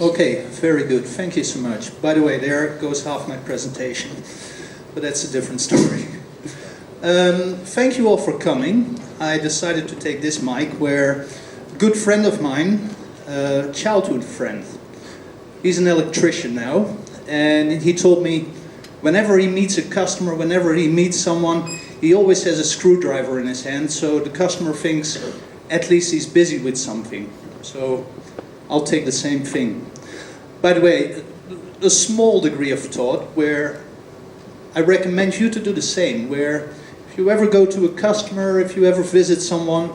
Okay, very good. Thank you so much. By the way, there goes half my presentation, but that's a different story. Thank you all for coming. I decided to take this mic where a good friend of mine, childhood friend, he's an electrician now, and he told me whenever he meets a customer, whenever he meets someone, he always has a screwdriver in his hand, so the customer thinks at least he's busy with something. So I'll take the same thing. By the way, a small degree of thought where I recommend you to do the same, where if you ever go to a customer, if you ever visit someone,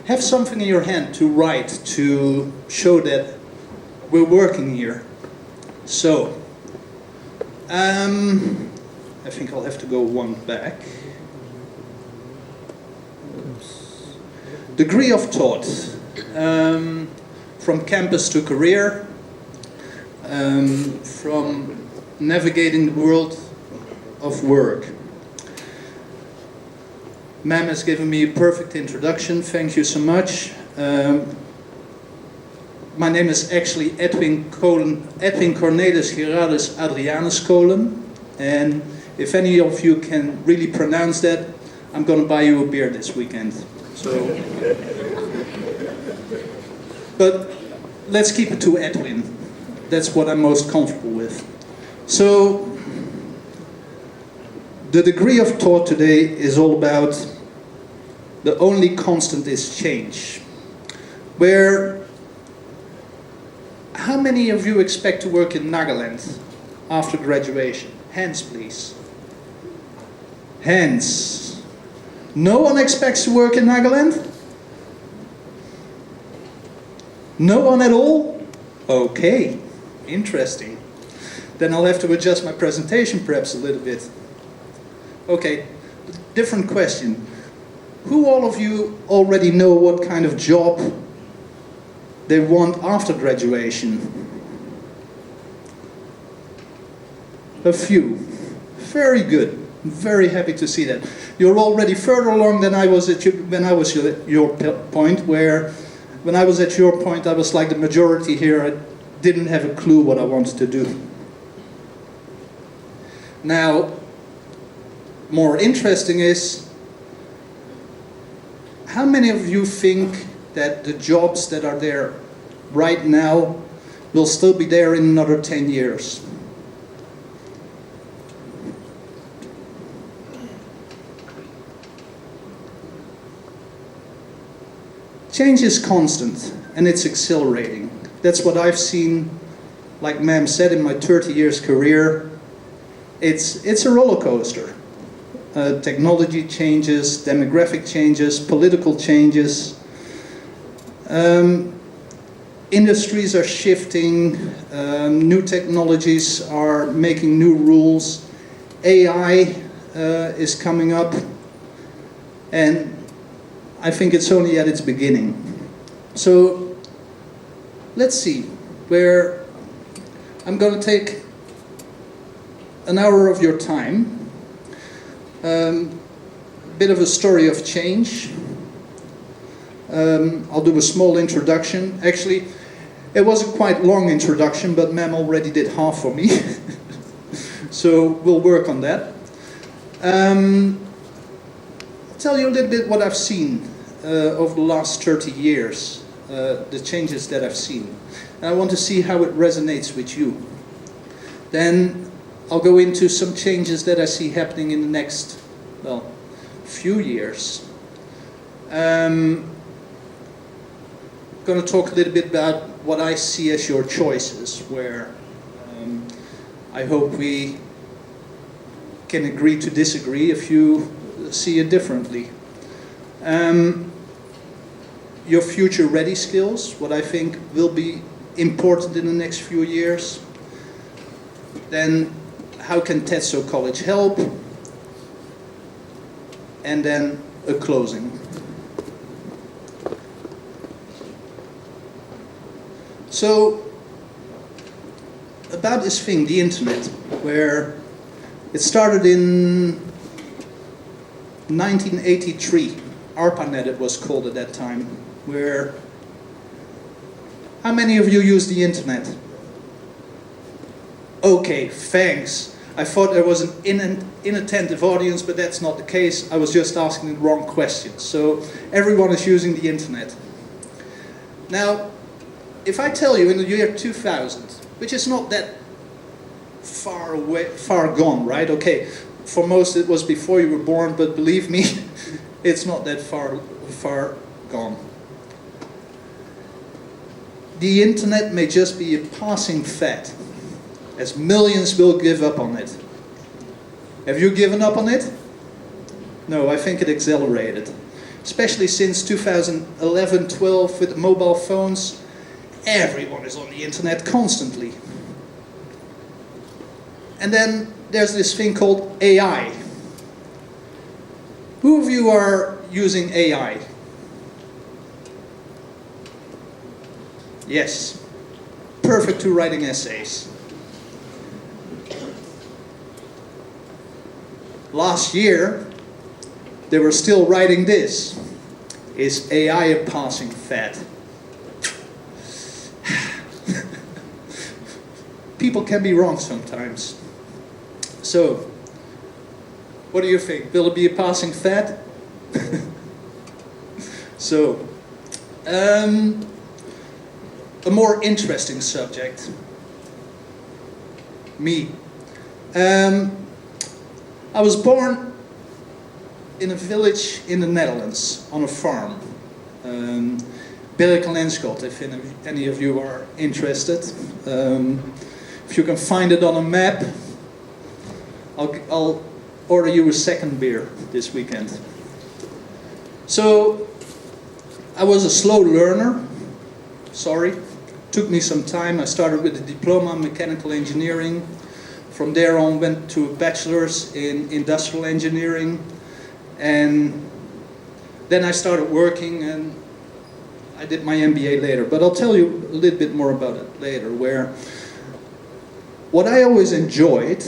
have something in your hand to write, to show that we're working here. So, I think I'll have to go one back. Degree of thought, from campus to career, from navigating the world of work. Ma'am has given me a perfect introduction, thank you so much. My name is actually Edwin Cornelis Gerardus Adrianus Kolen, and if any of you can really pronounce that, I'm going to buy you a beer this weekend. So, but let's keep it to Edwin. That's what I'm most comfortable with. So, the degree of thought today is all about the only constant is change. Where, how many of you expect to work in Nagaland after graduation? Hands, please. Hands. No one expects to work in Nagaland? No one at all? Okay, interesting. Then I'll have to adjust my presentation perhaps a little bit. Okay, different question. Who all of you already know what kind of job they want after graduation? A few. Very good. Very happy to see that. You're already further along than I was at when I was at your point, where when I was at your point I was like the majority here. I didn't have a clue what I wanted to do. Now, more interesting is, how many of you think that the jobs that are there right now will still be there in another 10 years? Change is constant and it's accelerating. That's what I've seen, like ma'am said, in my 30 years career. It's a roller coaster. Technology changes, demographic changes, political changes. Industries are shifting, new technologies are making new rules. AI is coming up, and I think it's only at its beginning. So let's see, where I'm going to take an hour of your time. Bit of a story of change. I'll do a small introduction. Actually, it was a quite long introduction, but ma'am already did half for me. So we'll work on that. I'll tell you a little bit what I've seen over the last 30 years, the changes that I've seen. And I want to see how it resonates with you. Then I'll go into some changes that I see happening in the next, well, few years. I'm going to talk a little bit about what I see as your choices, where I hope we can agree to disagree if you see it differently. Your future ready skills, what I think will be important in the next few years. Then how can Tetso College help? And then a closing. So, about this thing, the internet, where it started in 1983, ARPANET it was called at that time, where How many of you use the internet? Okay, thanks. I thought there was an inattentive audience, but that's not the case. I was just asking the wrong questions. So everyone is using the internet. Now, if I tell you in the year 2000, which is not that far away, far gone, right? Okay, for most it was before you were born, but believe me, it's not that far gone. The internet may just be a passing fad, as millions will give up on it. Have you given up on it? No, I think it accelerated. Especially since 2011-12 with mobile phones, everyone is on the internet constantly. And then there's this thing called AI. Who of you are using AI? Yes. Perfect to writing essays. Last year, they were still writing this. Is AI a passing fad? People can be wrong sometimes. So, what do you think? Will it be a passing fad? So, a more interesting subject. Me. I was born in a village in the Netherlands, on a farm. Berk en Lenschot, if any of you are interested. If you can find it on a map, I'll order you a second beer this weekend. So, I was a slow learner. Sorry. Took me some time. I started with a diploma in mechanical engineering. From there on went to a bachelor's in industrial engineering. And then I started working and I did my MBA later. But I'll tell you a little bit more about it later, where what I always enjoyed,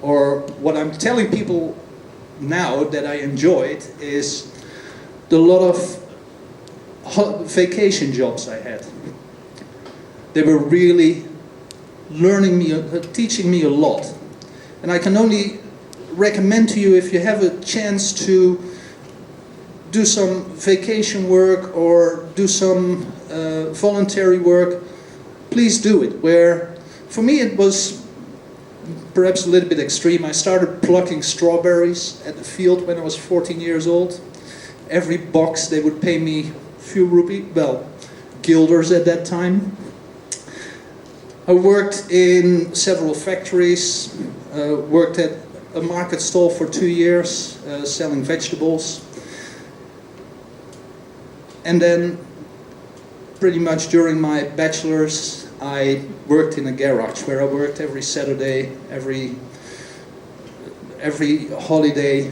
or what I'm telling people now that I enjoyed, is the lot of vacation jobs I had. They were really teaching me a lot. And I can only recommend to you, if you have a chance to do some vacation work or do some voluntary work, please do it. Where, for me it was perhaps a little bit extreme. I started plucking strawberries at the field when I was 14 years old. Every box they would pay me a few guilders at that time. I worked in several factories, worked at a market stall for 2 years, selling vegetables. And then, pretty much during my bachelor's, I worked in a garage where I worked every Saturday, every holiday,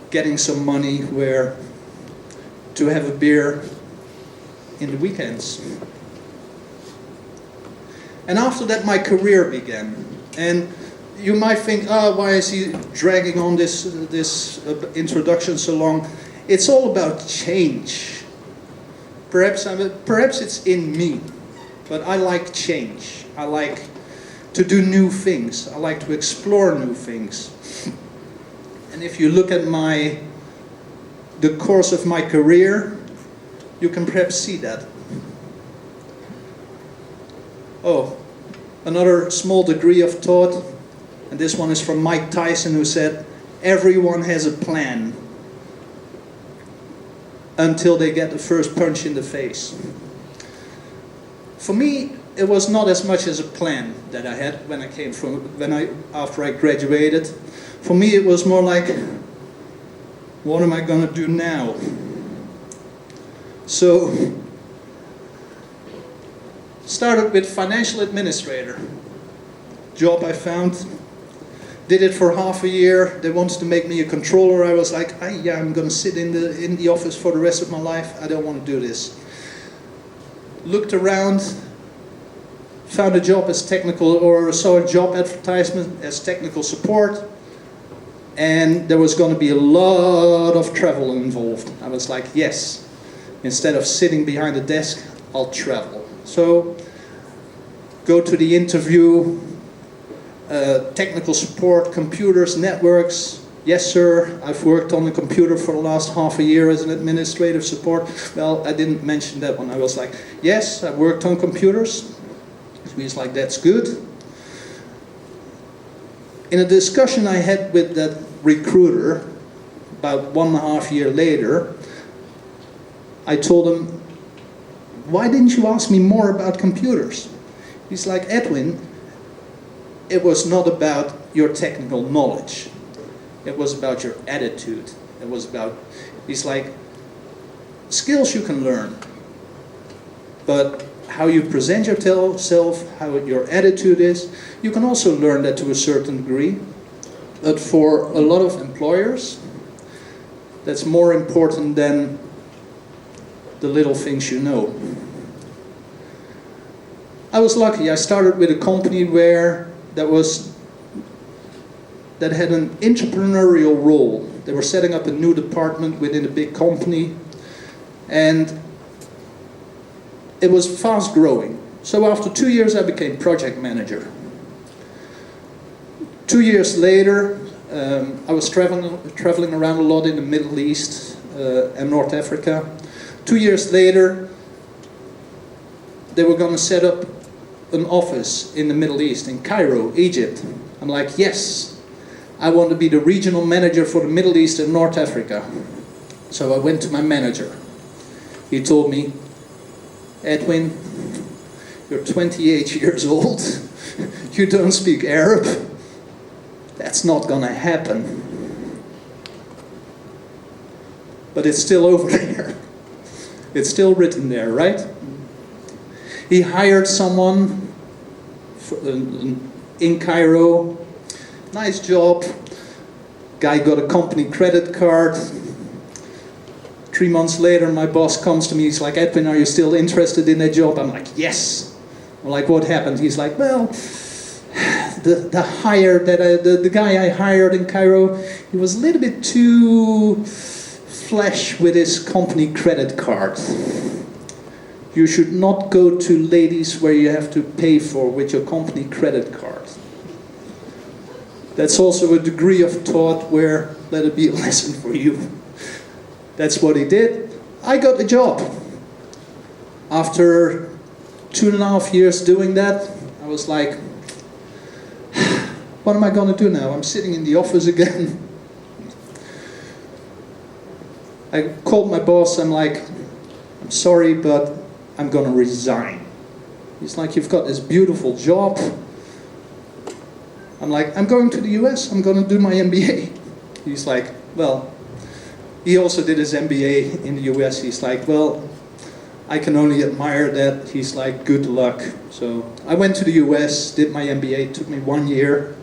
getting some money to have a beer in the weekends. And after that, my career began. And you might think, why is he dragging on this introduction so long? It's all about change. Perhaps it's in me, but I like change. I like to do new things. I like to explore new things. And if you look at the course of my career, you can perhaps see that. Oh, another small degree of thought, and this one is from Mike Tyson, who said, everyone has a plan until they get the first punch in the face. For me, it was not as much as a plan that I had after I graduated. For me, it was more like, what am I going to do now? So, started with financial administrator. Job I found. Did it for half a year. They wanted to make me a controller. I was like, yeah, I'm going to sit in the office for the rest of my life. I don't want to do this. Looked around, found a job as saw a job advertisement as technical support, and there was going to be a lot of travel involved. I was like, yes. Instead of sitting behind a desk, I'll travel. So, go to the interview, technical support, computers, networks. Yes, sir, I've worked on a computer for the last half a year as an administrative support. Well, I didn't mention that one. I was like, yes, I worked on computers. So he's like, that's good. In a discussion I had with that recruiter, about 1.5 years later, I told him, why didn't you ask me more about computers? He's like, Edwin, it was not about your technical knowledge. It was about your attitude. It was about, he's like, skills you can learn, but how you present yourself, how your attitude is, you can also learn that to a certain degree. But for a lot of employers, that's more important than the little things you know. I was lucky. I started with a company that had an entrepreneurial role. They were setting up a new department within a big company, and it was fast growing. So after 2 years I became project manager. 2 years later I was traveling around a lot in the Middle East and North Africa. 2 years later they were going to set up an office in the Middle East, in Cairo, Egypt. I'm like, yes, I want to be the regional manager for the Middle East and North Africa. So I went to my manager. He told me, Edwin, you're 28 years old, you don't speak Arab, that's not gonna happen. But it's still over there. It's still written there, right? He hired someone in Cairo, nice job, guy got a company credit card. 3 months later my boss comes to me, he's like, Edwin, are you still interested in that job? I'm like, yes. I'm like, what happened? He's like, well, the guy I hired in Cairo, he was a little bit too flash with his company credit card. You should not go to ladies where you have to pay for with your company credit card. That's also a degree of thought where, let it be a lesson for you. That's what he did. I got the job. After 2.5 years doing that, I was like, what am I going to do now? I'm sitting in the office again. I called my boss, I'm like, I'm sorry, but I'm going to resign. He's like, you've got this beautiful job. I'm like, I'm going to the US, I'm going to do my MBA. He's like, well, he also did his MBA in the US. He's like, well, I can only admire that. He's like, good luck. So I went to the US, did my MBA, it took me 1 year.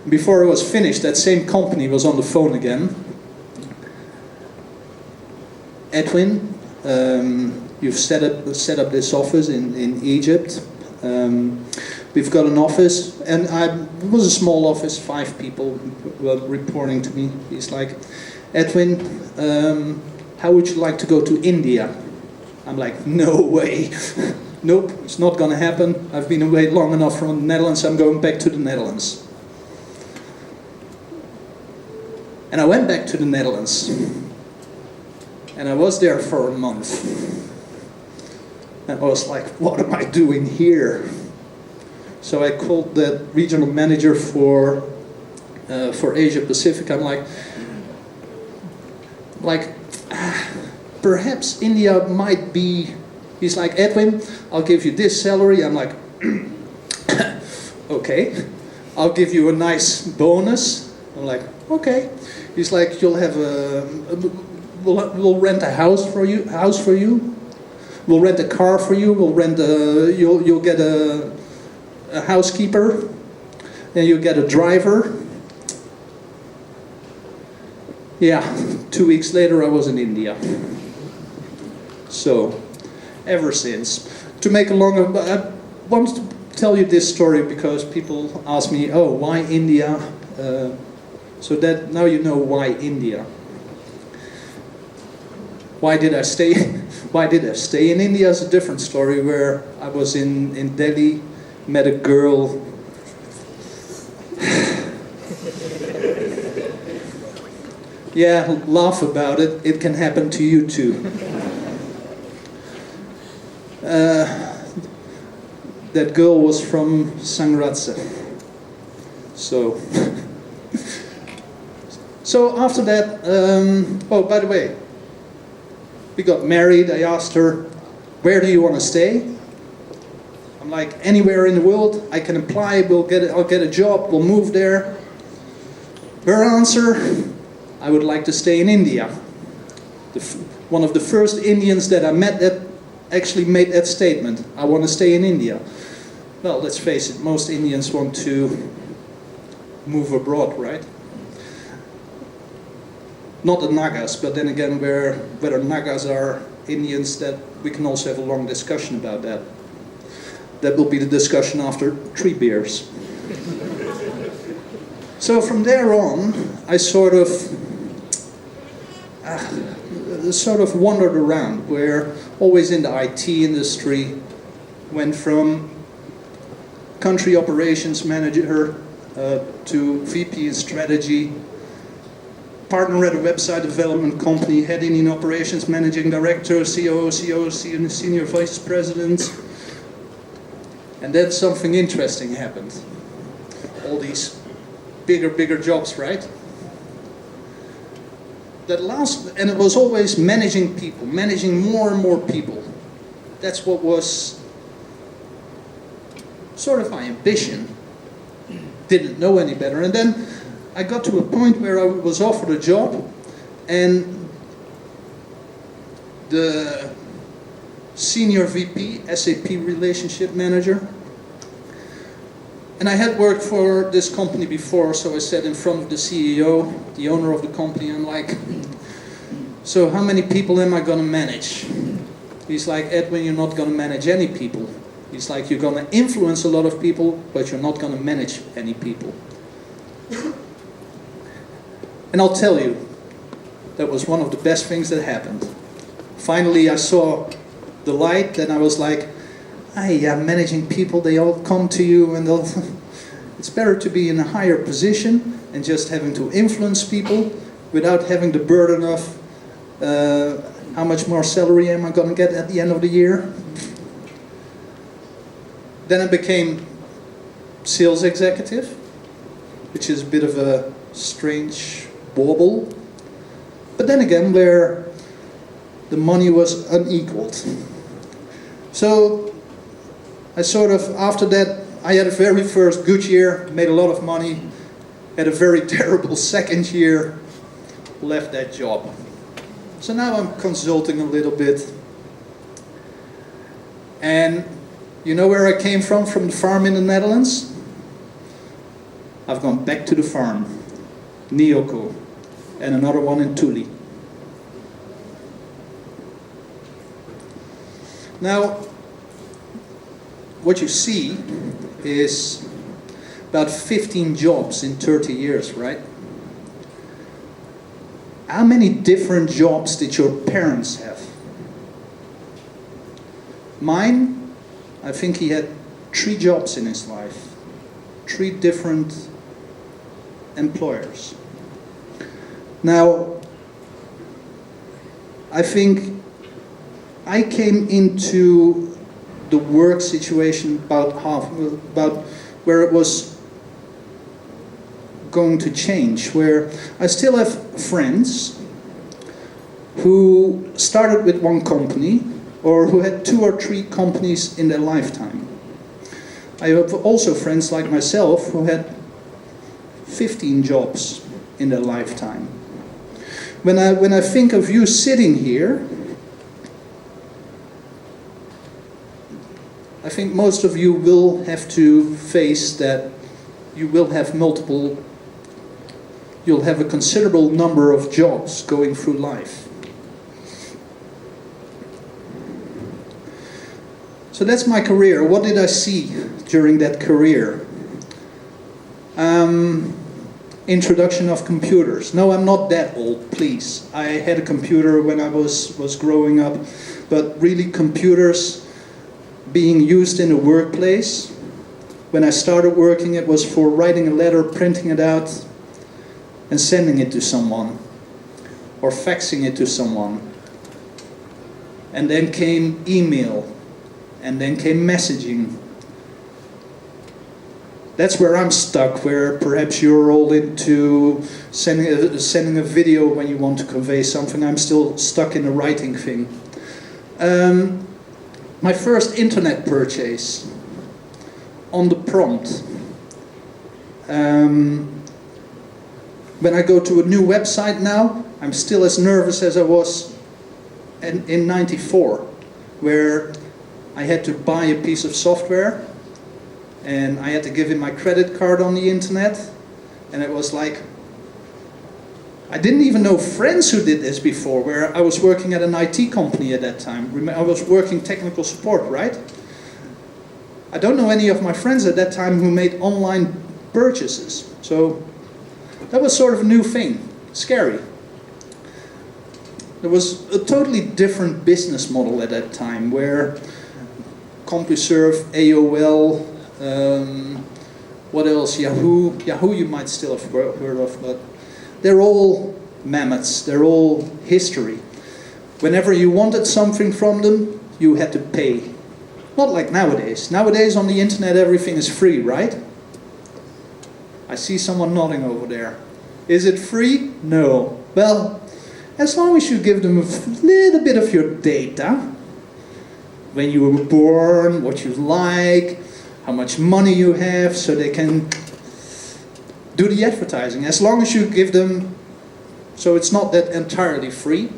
Before it was finished, that same company was on the phone again. Edwin, you've set up this office in Egypt. We've got an office, and it was a small office, 5 people were reporting to me. He's like, Edwin, how would you like to go to India? I'm like, no way. Nope, it's not gonna happen. I've been away long enough from the Netherlands, I'm going back to the Netherlands. And I went back to the Netherlands. And I was there for a month. And I was like, what am I doing here? So I called the regional manager for Asia Pacific. I'm like, perhaps India might be. He's like, Edwin, I'll give you this salary. I'm like, okay. I'll give you a nice bonus. I'm like, okay. He's like, you'll have we'll rent a house for you. We'll rent a car for you. You'll get a housekeeper. Then you'll get a driver. Yeah, 2 weeks later I was in India. So, ever since. To make a longer, I want to tell you this story because people ask me, oh, why India? So that now you know why India. Why did I stay? Why did I stay in India is a different story, where I was in Delhi, met a girl. Yeah, laugh about it, it can happen to you too. That girl was from Sangratse. So after that, oh, by the way, we got married. I asked her, where do you want to stay? I'm like, anywhere in the world. I can apply, I'll get a job, we'll move there. Her answer, I would like to stay in India. One of the first Indians that I met that actually made that statement. I want to stay in India. Well, let's face it, most Indians want to move abroad, right? Not the Nagas, but then again, whether Nagas are Indians, that we can also have a long discussion about that. That will be the discussion after 3 beers. So from there on, I sort of wandered around, where always in the IT industry, went from country operations manager to VP in strategy, partner at a website development company, head Indian operations, managing director, COO, senior vice president. And then something interesting happened. All these bigger jobs, right? And it was always managing people, managing more and more people. That's what was sort of my ambition. Didn't know any better. And then I got to a point where I was offered a job, and the senior VP, SAP relationship manager, and I had worked for this company before, so I sat in front of the CEO, the owner of the company, and I'm like, so how many people am I going to manage? He's like, Edwin, you're not going to manage any people. He's like, you're going to influence a lot of people, but you're not going to manage any people. And I'll tell you, that was one of the best things that happened. Finally, I saw the light, and I was like, yeah, managing people, they all come to you, and it's better to be in a higher position and just having to influence people without having the burden of how much more salary am I going to get at the end of the year. Then I became sales executive, which is a bit of a strange wobble. But then again, where the money was unequaled. So I sort of, after that, I had a very first good year, made a lot of money, had a very terrible second year, left that job. So now I'm consulting a little bit. And you know where I came from the farm in the Netherlands? I've gone back to the farm, Nyoko, and another one in Tuli. Now, what you see is about 15 jobs in 30 years, right? How many different jobs did your parents have? Mine, I think he had 3 jobs in his life. 3 different employers. Now, I think I came into the work situation about where it was going to change, where I still have friends who started with one company or who had 2 or 3 companies in their lifetime. I have also friends like myself who had 15 jobs in their lifetime. When I think of you sitting here, I think most of you will have to face that you will have you'll have a considerable number of jobs going through life. So that's my career. What did I see during that career? Introduction of computers. No, I'm not that old, please. I had a computer when I was growing up. but really computers being used in the workplace. When I started working, it was for writing a letter, printing it out, and sending it to someone, or faxing it to someone. And then came email, and then came messaging. That's where I'm stuck, where perhaps you're all into sending a video when you want to convey something. I'm still stuck in the writing thing. My first internet purchase on the prompt. When I go to a new website now, I'm still as nervous as I was in '94, where I had to buy a piece of software and I had to give in my credit card on the internet, and it was like, I didn't even know friends who did this before, where I was working at an IT company at that time. I was working technical support, right? I don't know any of my friends at that time who made online purchases. So that was sort of a new thing, scary. There was a totally different business model at that time, where CompuServe, AOL, what else? Yahoo you might still have heard of, but they're all mammoths, they're all history. Whenever you wanted something from them, you had to pay. Not like nowadays. Nowadays on the internet everything is free, right? I see someone nodding over there. Is it free? No. Well, as long as you give them a little bit of your data, when you were born, what you like, how much money you have, so they can do the advertising. As long as you give them, so it's not that entirely free.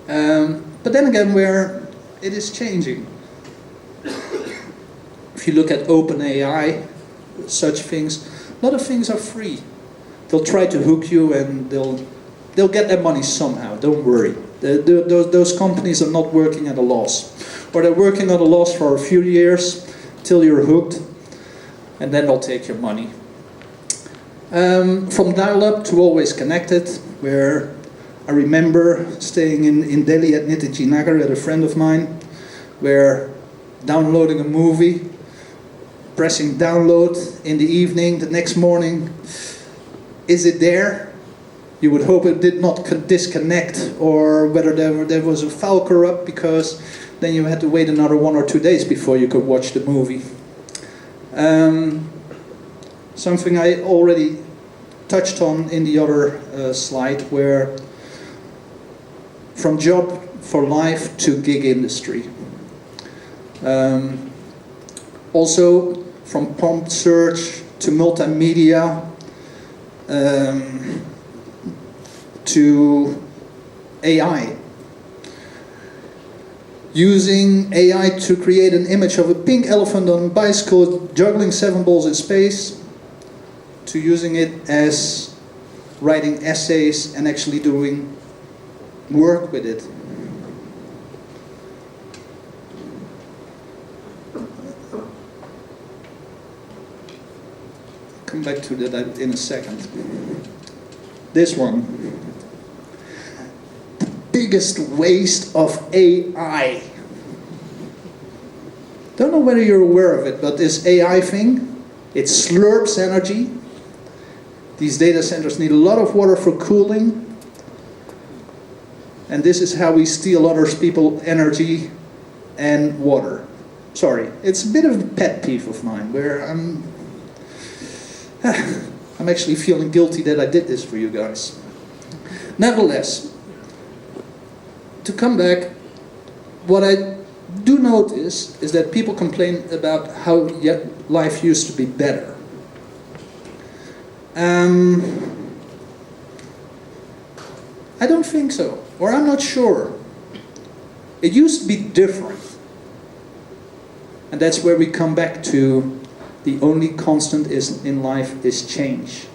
But then again, where it is changing. If you look at OpenAI, such things, a lot of things are free. They'll try to hook you and they'll get their money somehow, don't worry. Those companies are not working at a loss. Or they're working at a loss for a few years till you're hooked, and then they'll take your money. From dial-up to always connected, where I remember staying in Delhi at Nitaji Nagar at a friend of mine, where downloading a movie, pressing download in the evening, the next morning, is it there? You would hope it did not disconnect, or whether there was a file corrupt, because then you had to wait another 1 or 2 days before you could watch the movie. Something I already touched on in the other slide, where from job for life to gig industry. Also from prompt search to multimedia, to AI. Using AI to create an image of a pink elephant on a bicycle juggling 7 balls in space, to using it as writing essays and actually doing work with it. Come back to that in a second. This one. The biggest waste of AI. Don't know whether you're aware of it, but this AI thing, it slurps energy. These data centers need a lot of water for cooling. And this is how we steal other people's energy and water. Sorry, it's a bit of a pet peeve of mine, where I'm actually feeling guilty that I did this for you guys. Nevertheless, to come back, what I do notice is that people complain about how life used to be better. I don't think so, or I'm not sure. It used to be different. And that's where we come back to the only constant in life is change.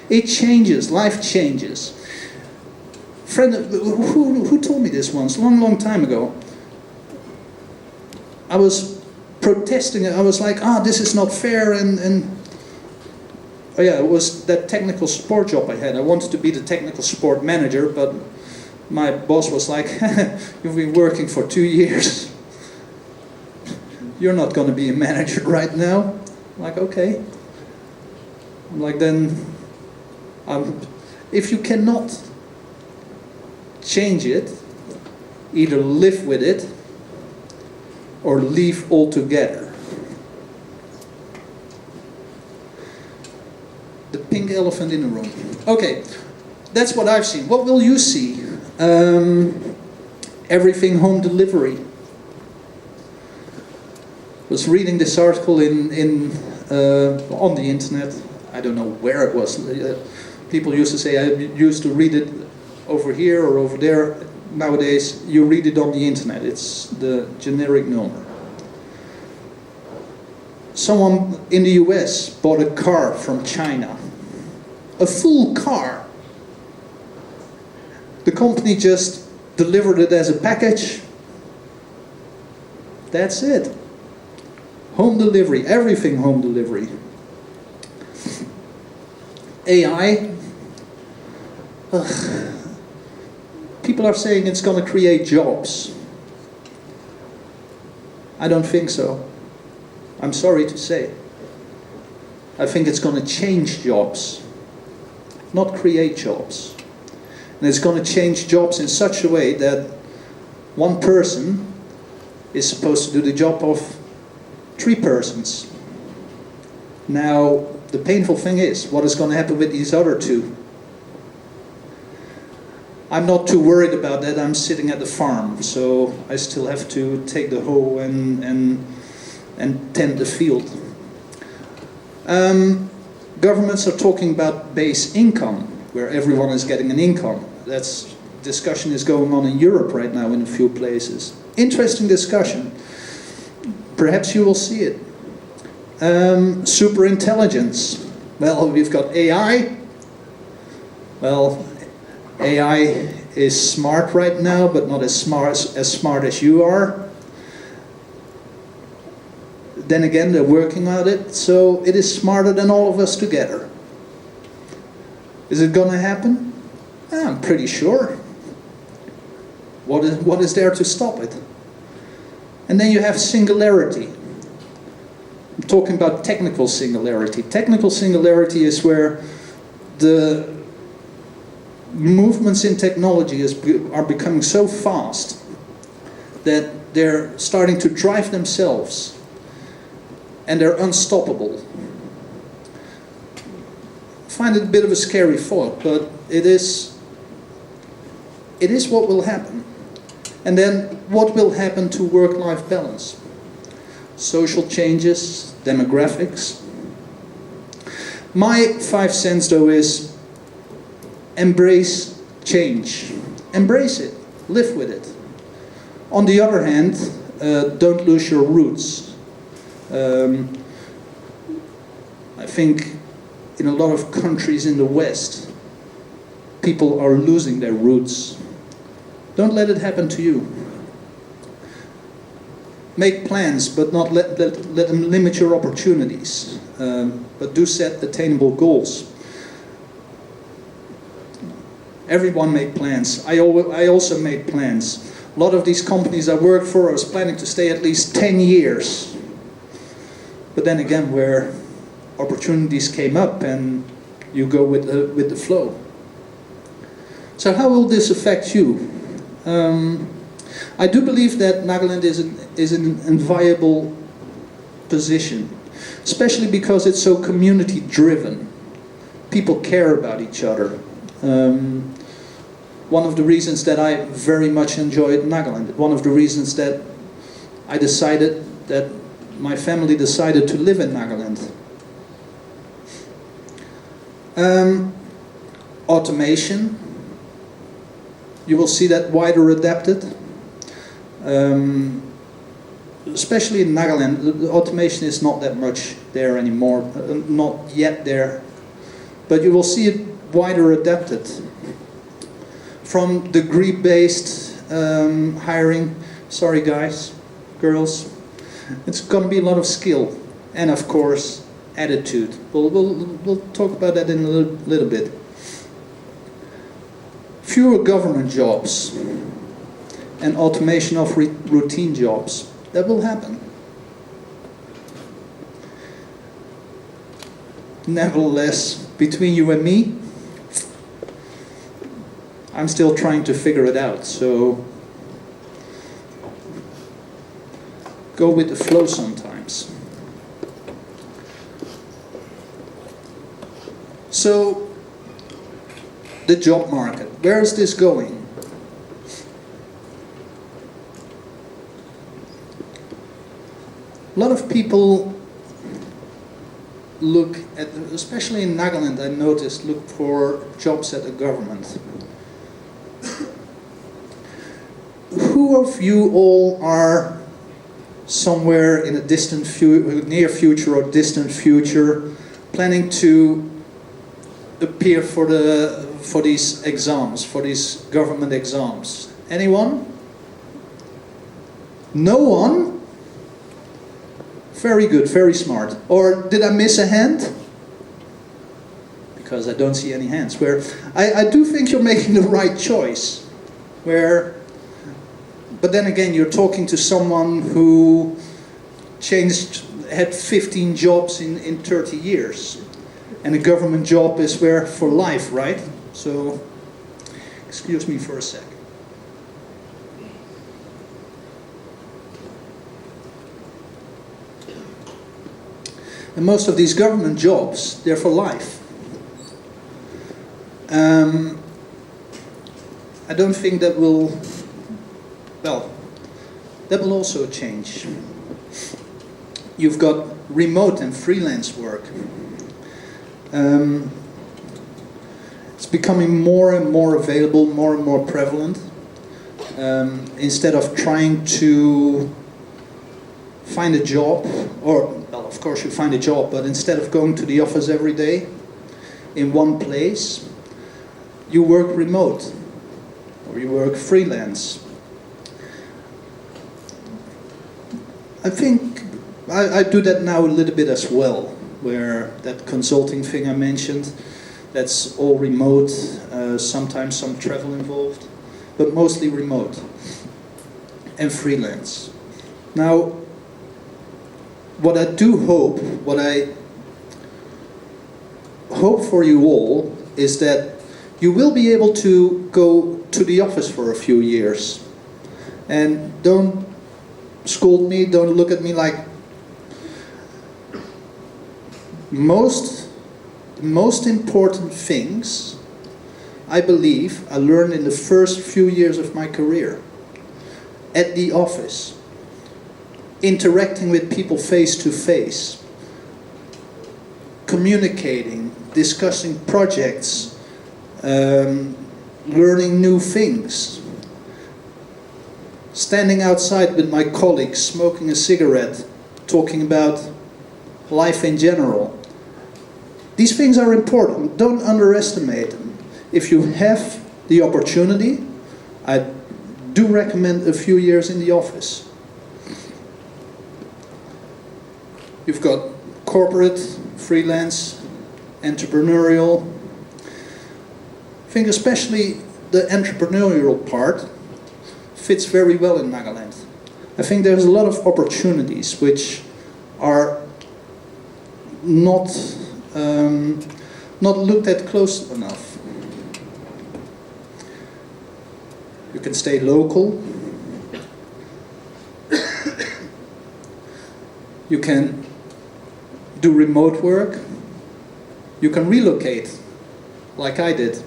It changes, life changes. Friend, who told me this once, long time ago? I was protesting, I was like, this is not fair, and oh yeah, it was that technical support job I had. I wanted to be the technical support manager, but my boss was like, you've been working for 2 years. You're not going to be a manager right now. I'm like, okay. I'm like, then, if you cannot change it, either live with it or leave altogether. The pink elephant in the room. Okay, that's what I've seen. What will you see? Everything home delivery. Was reading this article on the internet. I don't know where it was. People used to say I used to read it over here or over there. Nowadays, you read it on the internet. It's the generic number. Someone in the US bought a car from China. A full car. The company just delivered it as a package. That's it. Home delivery, everything home delivery. AI. People are saying it's going to create jobs. I don't think so. I'm sorry to say. I think it's going to change jobs, not create jobs. And it's going to change jobs in such a way that one person is supposed to do the job of 3 persons. Now, the painful thing is, what is going to happen with these other 2? I'm not too worried about that. I'm sitting at the farm, so I still have to take the hoe and tend the field. Governments are talking about base income, where everyone is getting an income. That's discussion is going on in Europe right now in a few places. Interesting discussion. Perhaps you will see it. Super intelligence. Well, we've got AI. Well, AI is smart right now, but not as smart as you are. Then again, they're working on it, so it is smarter than all of us together. Is it going to happen? I'm pretty sure. What is there to stop it? And then you have singularity. I'm talking about technical singularity. Technical singularity is where the movements in technology are becoming so fast that they're starting to drive themselves and they're unstoppable. I find it a bit of a scary thought, but it is what will happen. And then what will happen to work-life balance? Social changes, demographics. My 5 cents though is embrace change. Embrace it. Live with it. On the other hand, don't lose your roots. I think in a lot of countries in the West, people are losing their roots. Don't let it happen to you. Make plans, but not let them limit your opportunities. But do set attainable goals. Everyone made plans. I also made plans. A lot of these companies I worked for, I was planning to stay at least 10 years. But then again, where opportunities came up and you go with the flow. So how will this affect you? I do believe that Nagaland is an enviable position, especially because it's so community driven. People care about each other. One of the reasons that I very much enjoyed Nagaland, one of the reasons that I decided that my family decided to live in Nagaland. Automation. You will see that wider adapted. Especially in Nagaland, the automation is not that much there anymore, not yet there. But you will see it wider adapted. From degree-based hiring, sorry guys, girls, it's going to be a lot of skill. And of course, attitude. We'll talk about that in a little bit. Few fewer government jobs and automation of routine jobs. That will happen. Nevertheless, between you and me, I'm still trying to figure it out, so go with the flow sometimes. So, the job market, where is this going? A lot of people look at, especially in Nagaland, I noticed, look for jobs at the government. Who of you all are somewhere in a distant near future or distant future planning to appear for these exams, for these government exams? Anyone? No one? Very good, very smart. Or did I miss a hand? Because I don't see any hands. Where I do think you're making the right choice. But then again, you're talking to someone who had 15 jobs in 30 years. And a government job is where for life, right? So, excuse me for a sec. And most of these government jobs, they're for life. I don't think that will, well, that will also change. You've got remote and freelance work. It's becoming more and more available, more and more prevalent. Instead of trying to find a job, or well, of course you find a job, but instead of going to the office every day in one place, you work remote or you work freelance. I think I do that now a little bit as well, where that consulting thing I mentioned, that's all remote, sometimes some travel involved, but mostly remote and freelance. Now, what I hope for you all is that you will be able to go to the office for a few years. And don't scold me, don't look at me like... Most important things, I believe, I learned in the first few years of my career. At the office. Interacting with people face to face, communicating, discussing projects, learning new things, standing outside with my colleagues, smoking a cigarette, talking about life in general. These things are important, don't underestimate them. If you have the opportunity, I do recommend a few years in the office. You've got corporate, freelance, entrepreneurial. I think especially the entrepreneurial part fits very well in Nagaland. I think there's a lot of opportunities which are not looked at close enough. You can stay local. You can do remote work. You can relocate, like I did.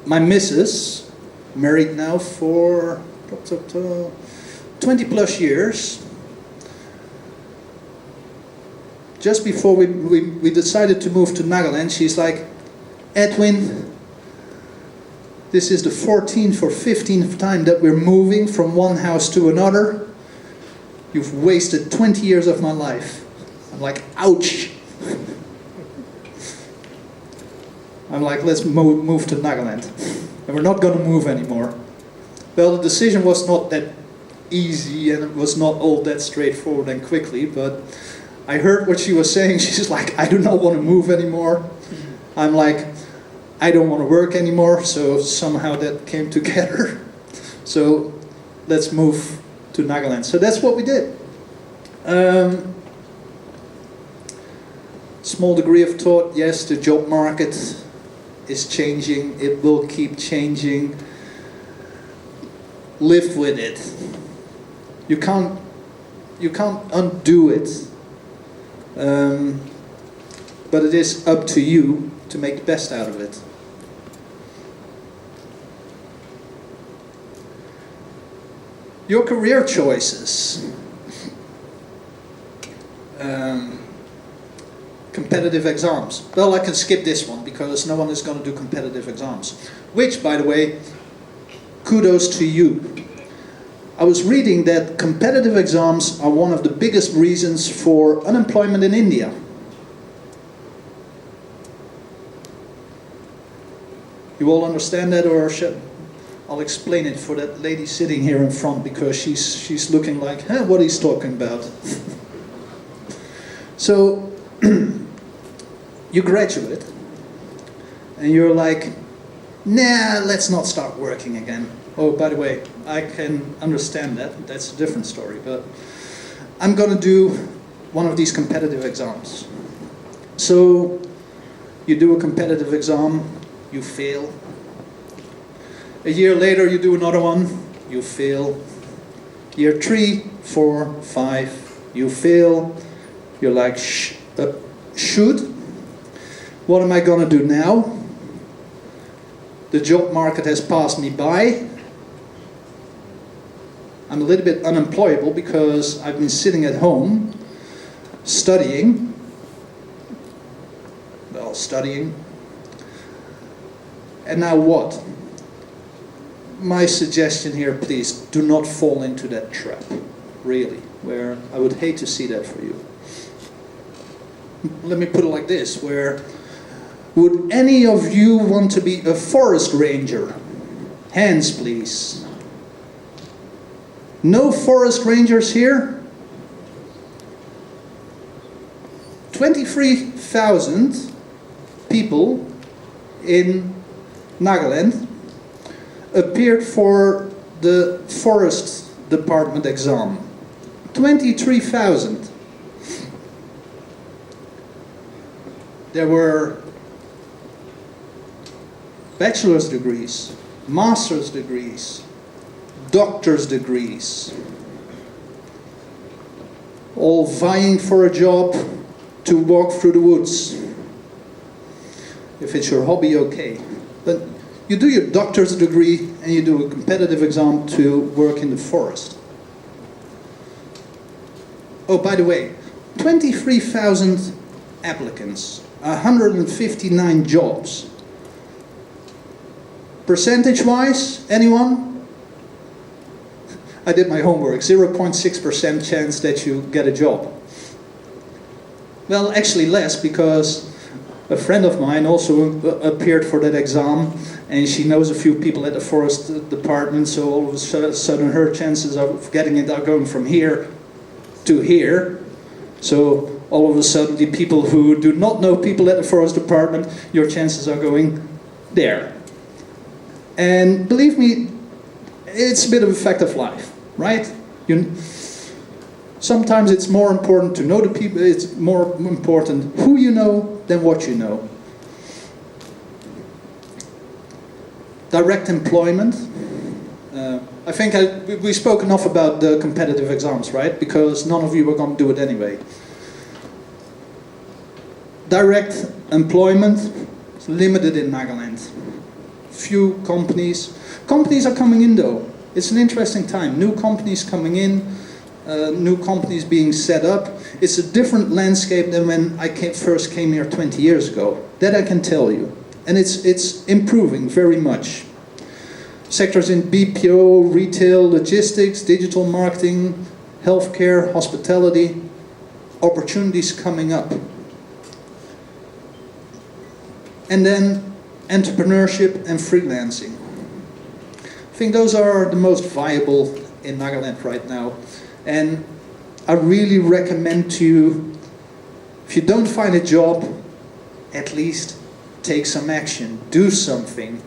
My missus, married now for 20 plus years. Just before we decided to move to Nagaland, she's like, Edwin, this is the 14th or 15th time that we're moving from one house to another. You've wasted 20 years of my life. I'm like, ouch. I'm like, let's move to Nagaland. And we're not going to move anymore. Well, the decision was not that easy and it was not all that straightforward and quickly, but I heard what she was saying. She's like, I do not want to move anymore. I'm like, I don't want to work anymore, so somehow that came together. So let's move to Nagaland. So that's what we did. Small degree of thought, yes, the job market is changing, it will keep changing. Live with it. You can't undo it. But it is up to you to make the best out of it. Your career choices. Competitive exams. Well, I can skip this one because no one is going to do competitive exams. Which, by the way, kudos to you. I was reading that competitive exams are one of the biggest reasons for unemployment in India. You all understand that, or I'll explain it for that lady sitting here in front because she's looking like, huh, what he's talking about. So, you graduate, and you're like, nah, let's not start working again. Oh, by the way, I can understand that. That's a different story, but I'm going to do one of these competitive exams. So, you do a competitive exam, you fail. A year later, you do another one, you fail. Year 3, 4, 5, you fail. You're like, shoot. What am I going to do now? The job market has passed me by. I'm a little bit unemployable because I've been sitting at home studying. Well, studying. And now what? My suggestion here, please, do not fall into that trap. Really, where I would hate to see that for you. Let me put it like this, where would any of you want to be a forest ranger? Hands, please. No forest rangers here? 23,000 people in Nagaland appeared for the forest department exam. 23,000. There were bachelor's degrees, master's degrees, doctor's degrees, all vying for a job to walk through the woods. If it's your hobby, okay. But you do your doctor's degree and you do a competitive exam to work in the forest. Oh, by the way, 23,000 applicants, 159 jobs. Percentage-wise, anyone? I did my homework, 0.6% chance that you get a job. Well, actually less, because a friend of mine also appeared for that exam, and she knows a few people at the forest department, so all of a sudden her chances of getting it are going from here to here. So all of a sudden the people who do not know people at the forest department, your chances are going there. And believe me, it's a bit of a fact of life, right? Sometimes it's more important to know the people, it's more important who you know than what you know. Direct employment. I think we spoke enough about the competitive exams, right? Because none of you were going to do it anyway. Direct employment is limited in Nagaland. Few companies. Companies are coming in though. It's an interesting time. New companies coming in, new companies being set up. It's a different landscape than when I first came here 20 years ago. That I can tell you. And it's improving very much. Sectors in BPO, retail, logistics, digital marketing, healthcare, hospitality, opportunities coming up. And then entrepreneurship and freelancing. I think those are the most viable in Nagaland right now. And I really recommend to you, if you don't find a job, at least take some action, do something.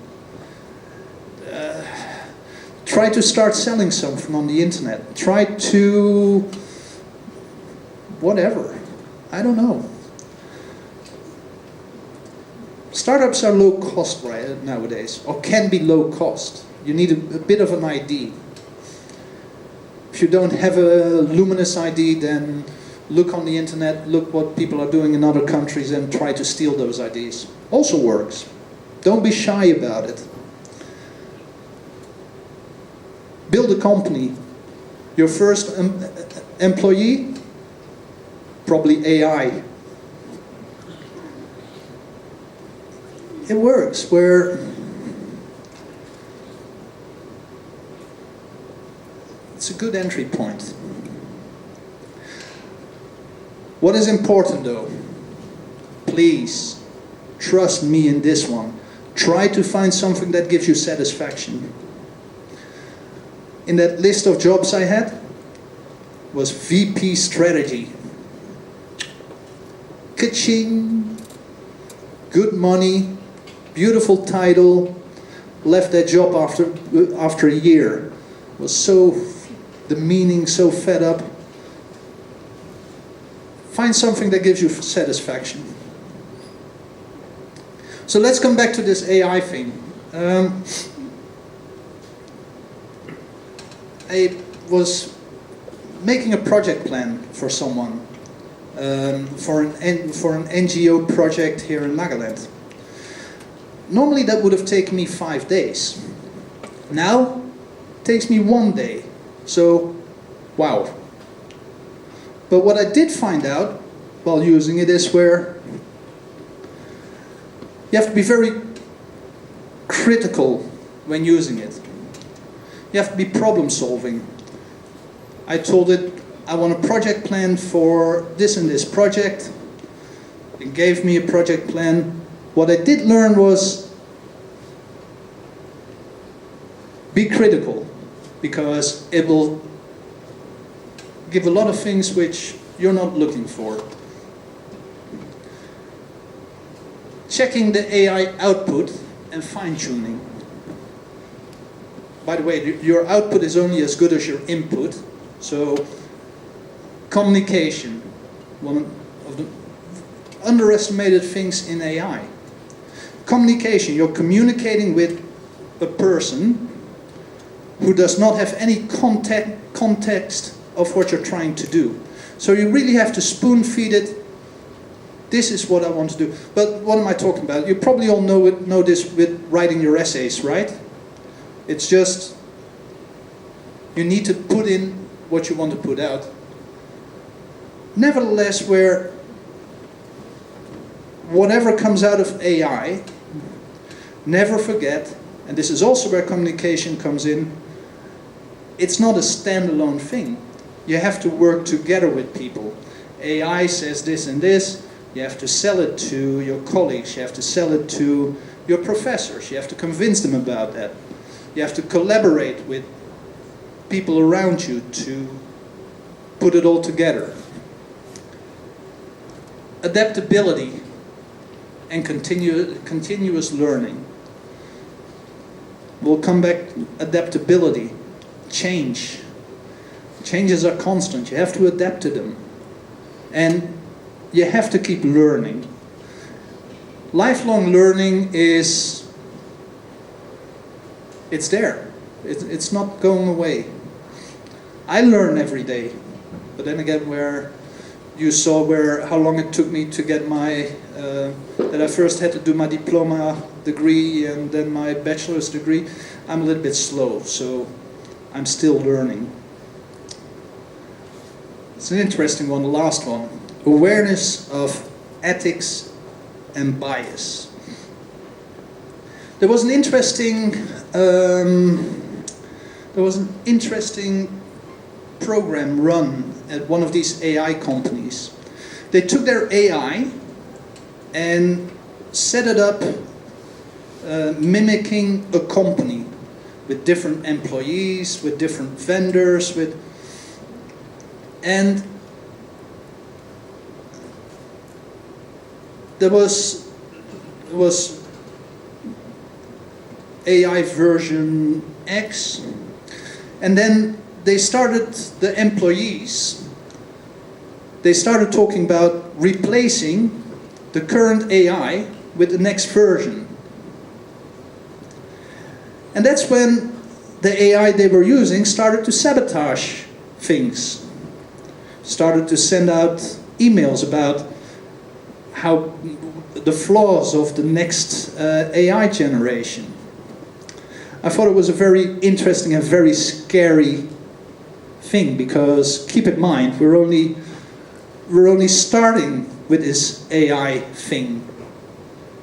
Try to start selling something on the internet. Try to, whatever, I don't know. Startups are low cost right nowadays, or can be low cost. You need a bit of an ID. If you don't have a luminous ID, then look on the internet, look what people are doing in other countries and try to steal those IDs. Also works. Don't be shy about it. Build a company. Your first employee, probably AI. It works where it's a good entry point. What is important though? Please trust me in this one. Try to find something that gives you satisfaction. In that list of jobs I had was VP strategy. Ka-ching, good money, beautiful title, left that job after a year. Was so demeaning, so fed up. Find something that gives you satisfaction. So let's come back to this AI thing. I was making a project plan for someone, for an NGO project here in Nagaland. Normally that would have taken me 5 days. Now it takes me 1 day. So, wow. But what I did find out while using it is where you have to be very critical when using it. You have to be problem solving. I told it I want a project plan for this and this project. It gave me a project plan. What I did learn was be critical, because it will give a lot of things which you're not looking for. Checking the AI output and fine-tuning. By the way, your output is only as good as your input. So, communication, one of the underestimated things in AI. Communication, you're communicating with a person who does not have any context of what you're trying to do. So you really have to spoon feed it. This is what I want to do. But what am I talking about? You probably all know this with writing your essays, right? It's just, you need to put in what you want to put out. Nevertheless, where whatever comes out of AI, never forget, and this is also where communication comes in, it's not a standalone thing. You have to work together with people. AI says this and this, you have to sell it to your colleagues, you have to sell it to your professors, you have to convince them about that. You have to collaborate with people around you to put it all together. Adaptability and continuous learning. We'll come back, adaptability, change. Changes are constant, you have to adapt to them. And you have to keep learning. Lifelong learning it's there. It's not going away. I learn every day. But then again, where you saw how long it took me to get my, that I first had to do my diploma degree and then my bachelor's degree, I'm a little bit slow, so I'm still learning. It's an interesting one, the last one. Awareness of ethics and bias. There was an interesting program run at one of these AI companies. They took their AI and set it up mimicking a company with different employees, with different vendors, and there was it was AI version X, and then they started, the employees, they started talking about replacing the current AI with the next version. And that's when the AI they were using started to sabotage things. Started to send out emails about how the flaws of the next AI generation. I thought it was a very interesting and very scary thing, because keep in mind, we're only starting with this AI thing.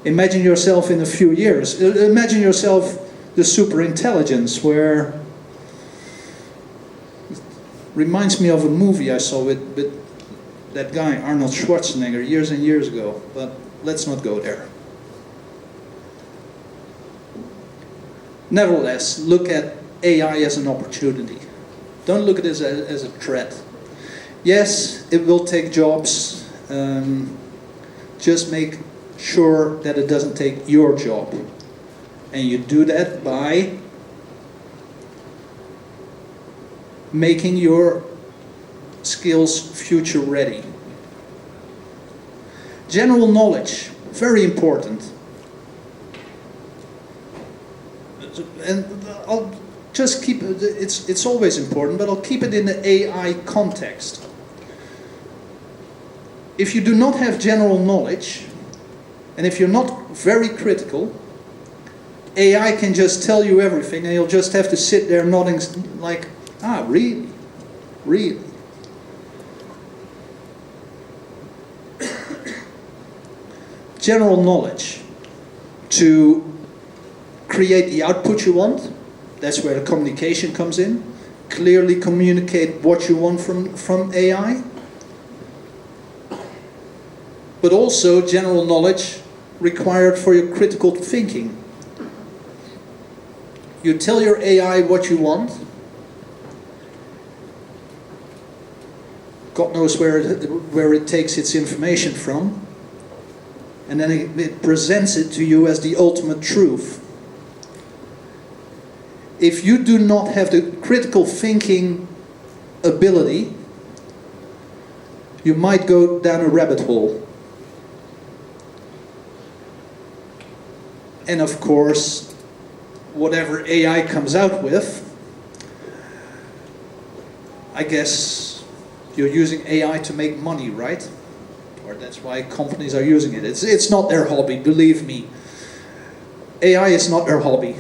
Imagine yourself in a few years. Imagine yourself the super intelligence, where reminds me of a movie I saw with that guy Arnold Schwarzenegger years and years ago, but let's not go there. Nevertheless, look at AI as an opportunity. Don't look at it as a threat. Yes, it will take jobs. Just make sure that it doesn't take your job. And you do that by making your skills future ready. General knowledge, very important. And I'll just keep it, it's always important, but I'll keep it in the AI context. If you do not have general knowledge, and if you're not very critical, AI can just tell you everything, and you'll just have to sit there nodding like, ah, really? Really? General knowledge to create the output you want. That's where the communication comes in. Clearly communicate what you want from AI. But also general knowledge required for your critical thinking. You tell your AI what you want. God knows where it takes its information from. And then it presents it to you as the ultimate truth. If you do not have the critical thinking ability, you might go down a rabbit hole. And of course, whatever AI comes out with, I guess you're using AI to make money, right? Or that's why companies are using it. It's not their hobby, believe me. AI is not their hobby.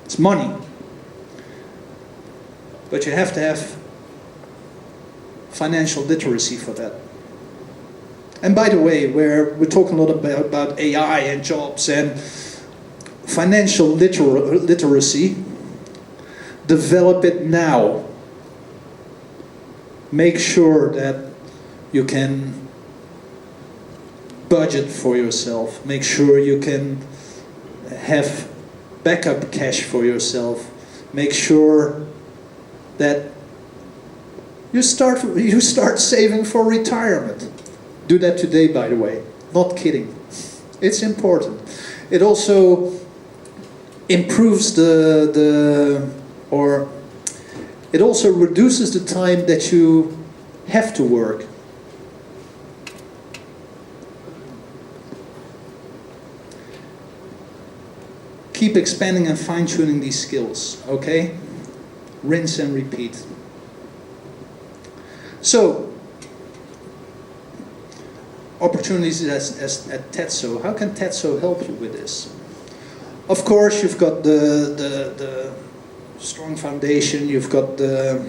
It's money. But you have to have financial literacy for that. And by the way, we're talking a lot about AI and jobs and financial literacy. Develop it now. Make sure that you can budget for yourself. Make sure you can have backup cash for yourself. Make sure that you start saving for retirement. Do that today, by the way. Not kidding. It's important. It also improves it also reduces the time that you have to work. Keep expanding and fine-tuning these skills, okay? Rinse and repeat. So, opportunities at Tetso. How can Tetso help you with this? Of course, you've got the strong foundation. You've got the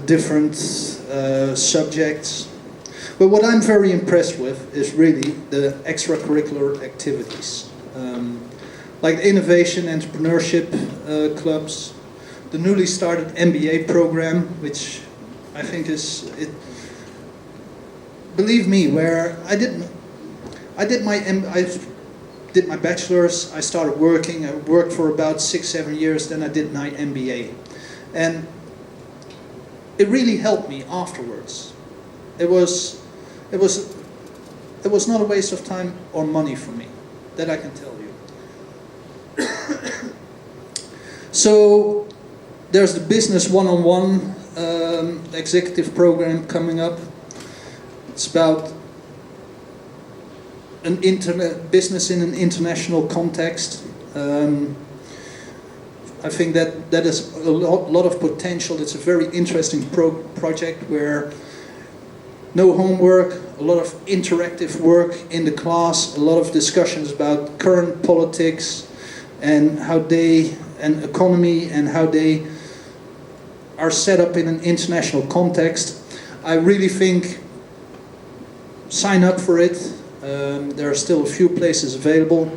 different subjects. But what I'm very impressed with is really the extracurricular activities. Like the innovation, entrepreneurship clubs, the newly started MBA program, which I think is it. Believe me, where I did my bachelor's, I started working. I worked for about 6-7 years. Then I did my MBA, and it really helped me afterwards. It was it was not a waste of time or money for me. That I can tell you. So there's the business one-on-one executive program coming up. It's about an business in an international context. I think that is a lot of potential. It's a very interesting project where no homework, a lot of interactive work in the class, a lot of discussions about current politics and how they, and economy, and how they are set up in an international context. I really think sign up for it. There are still a few places available.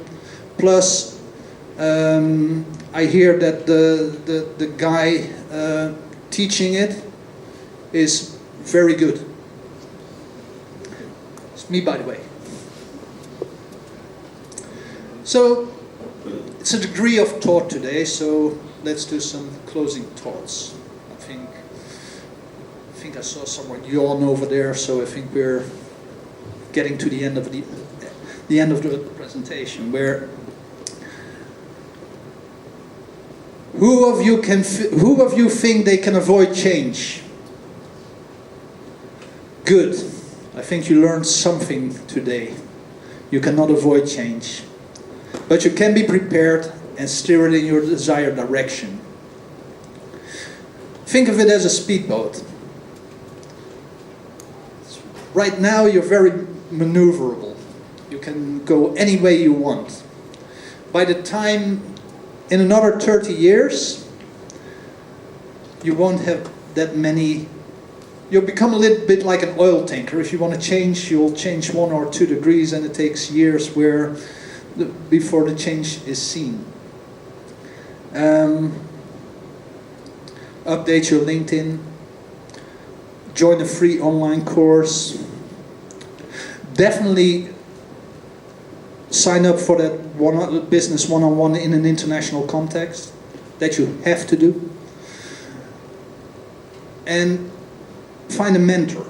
Plus, I hear that the guy teaching it is very good. It's me, by the way. So, it's a degree of thought today, so let's do some closing thoughts. I think I saw someone yawn over there, so I think we're getting to the end of the end of the presentation. Where who of you think they can avoid change? Good. I think you learned something today. You cannot avoid change, but you can be prepared and steer it in your desired direction. Think of it as a speedboat. Right now you're very maneuverable. You can go any way you want. By the time, in another 30 years, you won't have that many. You'll become a little bit like an oil tanker. If you want to change, you'll change 1 or 2 degrees, and it takes years before the change is seen. Update your LinkedIn. Join a free online course. Definitely sign up for that business one-on-one in an international context. That you have to do. And find a mentor.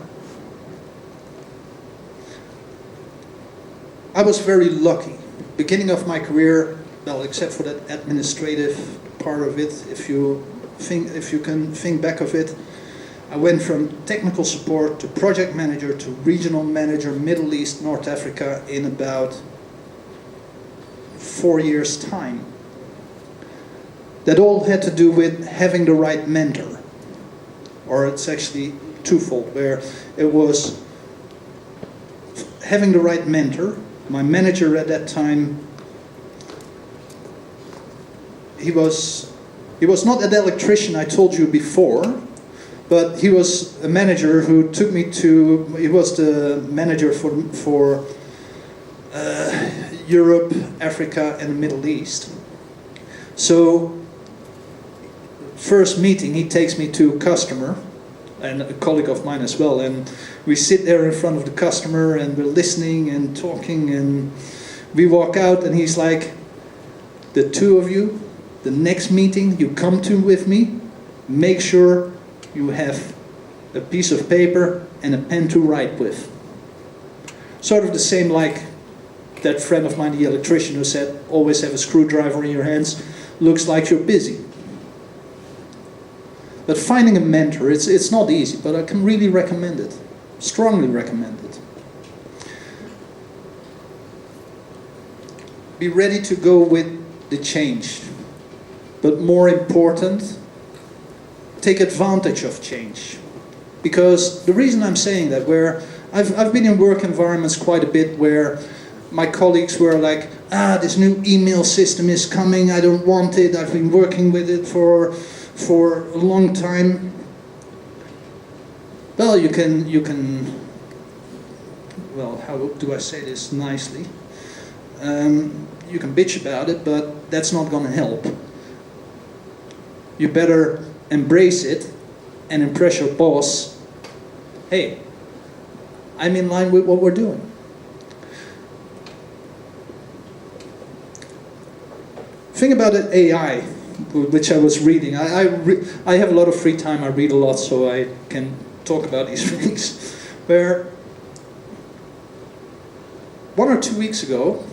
I was very lucky. Beginning of my career, well, except for that administrative part of it, if you can think back of it, I went from technical support to project manager to regional manager, Middle East, North Africa in about 4 years' time. That all had to do with having the right mentor. Or it's actually twofold, where it was having the right mentor. My manager at that time, he was not that electrician I told you before, but he was a manager who took me to, he was the manager for Europe, Africa and the Middle East. So, first meeting, he takes me to a customer, and a colleague of mine as well, and we sit there in front of the customer and we're listening and talking, and we walk out and he's like, the two of you, the next meeting you come to with me, make sure you have a piece of paper and a pen to write with. Sort of the same like that friend of mine, the electrician, who said, always have a screwdriver in your hands, looks like you're busy. But finding a mentor, it's not easy, but I can really recommend it. Strongly recommend it. Be ready to go with the change. But more important, take advantage of change. Because the reason I'm saying that, where I've been in work environments quite a bit where my colleagues were like, this new email system is coming, I don't want it, I've been working with it for a long time. Well, you can, well, how do I say this nicely? You can bitch about it, but that's not going to help. You better embrace it and impress your boss. Hey, I'm in line with what we're doing. Think about it, AI, which I was reading. I have a lot of free time, I read a lot, so I can talk about these things. Where 1 or 2 weeks ago,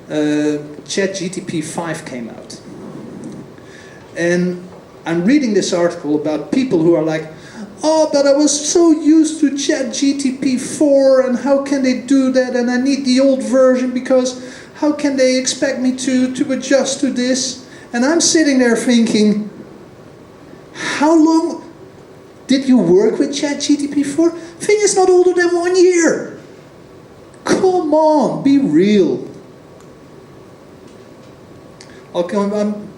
ChatGPT 5 came out. And I'm reading this article about people who are like, oh, but I was so used to ChatGPT 4 and how can they do that, and I need the old version because how can they expect me to adjust to this? And I'm sitting there thinking, how long did you work with ChatGPT 4? Thing is not older than 1 year. Come on, be real. I'm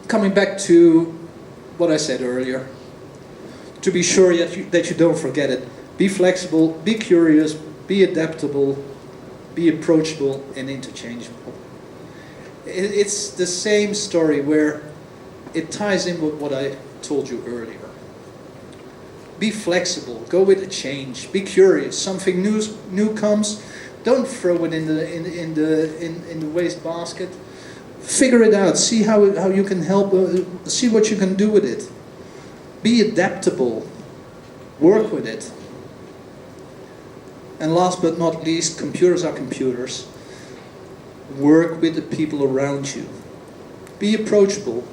coming back to what I said earlier. To be sure that you don't forget it. Be flexible, be curious, be adaptable, be approachable and interchangeable. It's the same story where it ties in with what I told you earlier. Be flexible, go with the change, be curious. Something new comes, don't throw it in the waste basket. Figure it out, see how you can help, see what you can do with it. Be adaptable, work with it. And last but not least, computers are computers. Work with the people around you. Be approachable.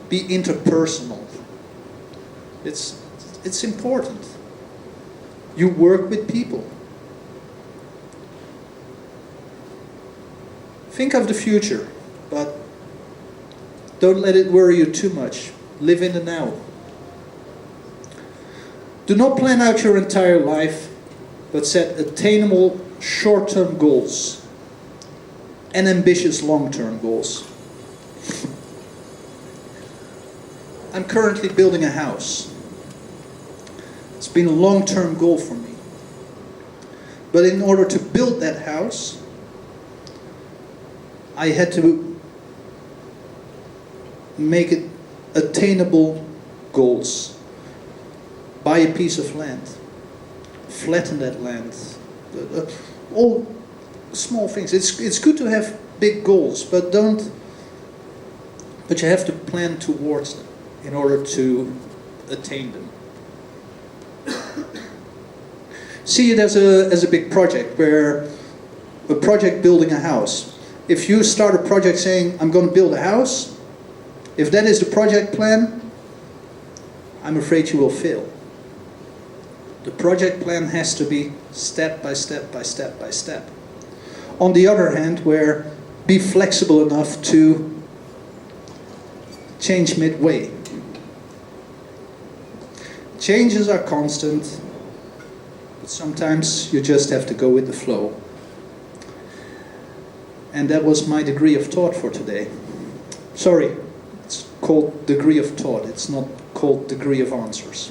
Be interpersonal. It's important. You work with people. Think of the future, but don't let it worry you too much. Live in the now. Do not plan out your entire life, but set attainable short-term goals and ambitious long-term goals. I'm currently building a house. It's been a long-term goal for me. But in order to build that house, I had to make it attainable goals. Buy a piece of land. Flatten that land. All small things. It's good to have big goals, but you have to plan towards them in order to attain them. See it as a big project, where a project building a house. If you start a project saying, I'm going to build a house, if that is the project plan, I'm afraid you will fail. The project plan has to be step by step by step by step. On the other hand, where be flexible enough to change midway. Changes are constant, but sometimes you just have to go with the flow. And that was my degree of thought for today. Sorry, it's called degree of thought. It's not called degree of answers.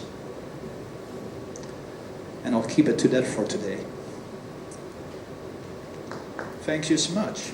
And I'll keep it to that for today. Thank you so much.